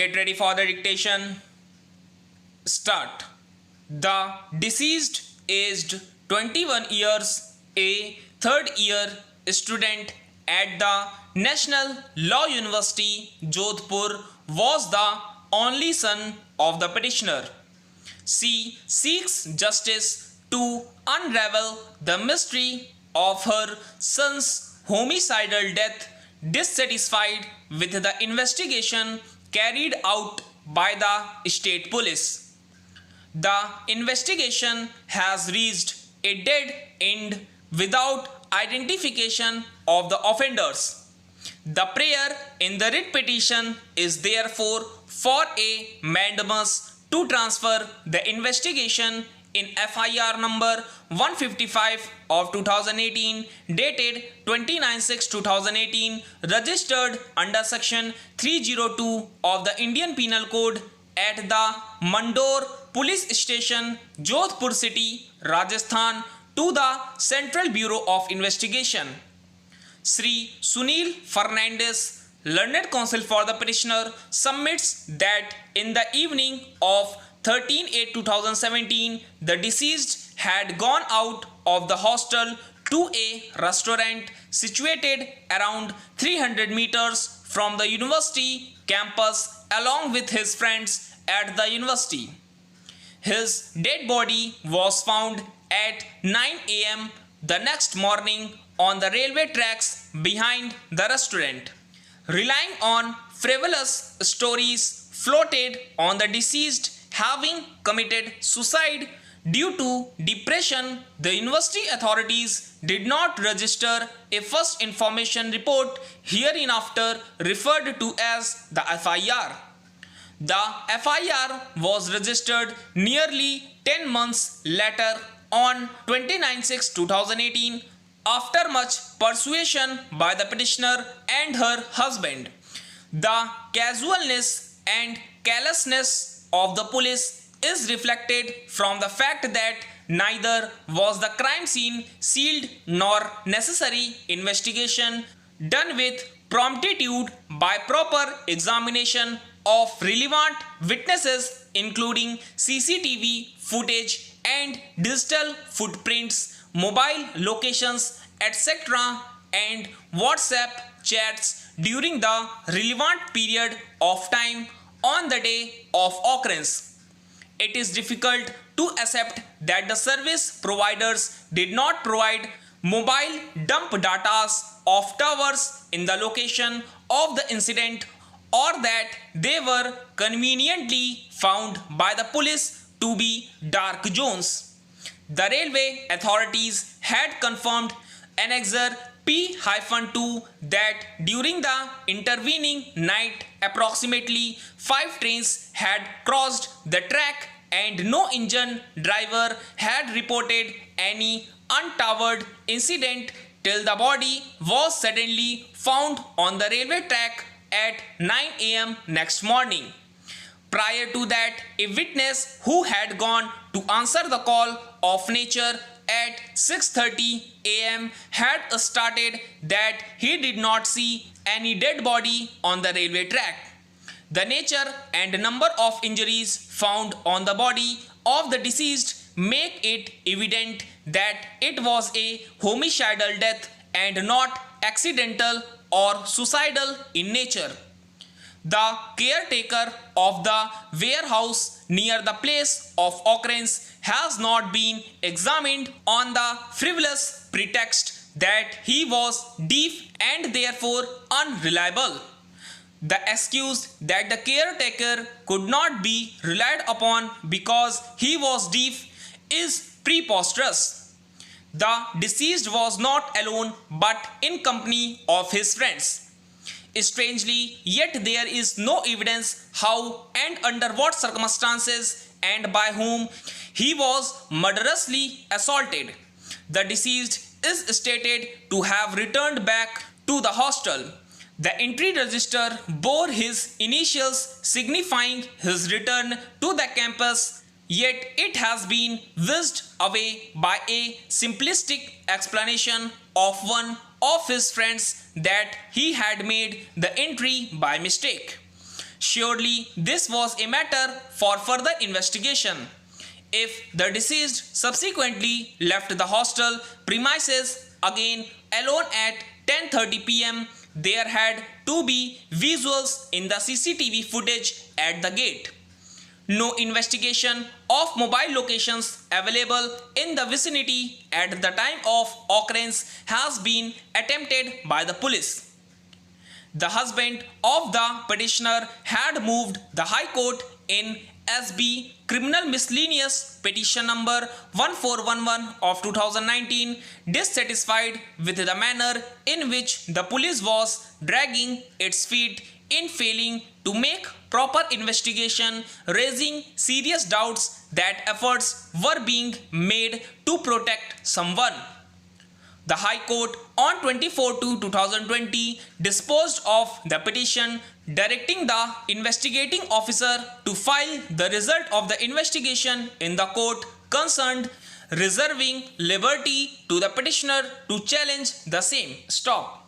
Get ready for the dictation. Start. The deceased, aged 21 years, a third year student at the National Law University, Jodhpur, was the only son of the petitioner. She seeks justice to unravel the mystery of her son's homicidal death, dissatisfied with the investigation carried out by the state police. The investigation has reached a dead end without identification of the offenders. The prayer in the writ petition is therefore for a mandamus to transfer the investigation in FIR number 155 of 2018 dated 29/6/2018, registered under section 302 of the Indian Penal Code at the Mandor Police Station, Jodhpur City, Rajasthan, to the Central Bureau of Investigation. Sri Sunil Fernandez, learned counsel for the petitioner, submits that in the evening of 13/8/2017, the deceased had gone out of the hostel to a restaurant situated around 300 meters from the university campus along with his friends at the university. His dead body was found at 9 a.m. the next morning on the railway tracks behind the restaurant. Relying on frivolous stories floated on the deceased having committed suicide due to depression, the university authorities did not register a first information report, hereinafter referred to as the FIR. The FIR was registered nearly 10 months later on 29/6/2018 after much persuasion by the petitioner and her husband. The casualness and carelessness of the police is reflected from the fact that neither was the crime scene sealed nor necessary investigation done with promptitude by proper examination of relevant witnesses including CCTV footage and digital footprints, mobile locations, etc. and WhatsApp chats during the relevant period of time on the day of occurrence. It is difficult to accept that the service providers did not provide mobile dump data of towers in the location of the incident, or that they were conveniently found by the police to be dark zones. The railway authorities had confirmed Annexure P-2 that during the intervening night approximately 5 trains had crossed the track and no engine driver had reported any untoward incident till the body was suddenly found on the railway track at 9 a.m. next morning. Prior to that, a witness who had gone to answer the call of nature at 6:30 a.m. had stated that he did not see any dead body on the railway track. The nature and number of injuries found on the body of the deceased make it evident that it was a homicidal death and not accidental or suicidal in nature. The caretaker of the warehouse near the place of occurrence has not been examined on the frivolous pretext that he was deaf and therefore unreliable. The excuse that the caretaker could not be relied upon because he was deaf is preposterous. The deceased was not alone but in company of his friends. Strangely, yet there is no evidence how and under what circumstances and by whom he was murderously assaulted. The deceased is stated to have returned back to the hostel. The entry register bore his initials signifying his return to the campus, yet it has been whisked away by a simplistic explanation of one of his friends that he had made the entry by mistake. Surely this was a matter for further investigation. If the deceased subsequently left the hostel premises again alone at 10:30 p.m., there had to be visuals in the CCTV footage at the gate. No investigation of mobile locations available in the vicinity at the time of occurrence has been attempted by the police. The husband of the petitioner had moved the High Court in SB Criminal Miscellaneous Petition number 1411 of 2019, dissatisfied with the manner in which the police was dragging its feet in failing to make proper investigation, raising serious doubts that efforts were being made to protect someone. The High Court on 24/2/2020 disposed of the petition, directing the investigating officer to file the result of the investigation in the court concerned, reserving liberty to the petitioner to challenge the same. Stop.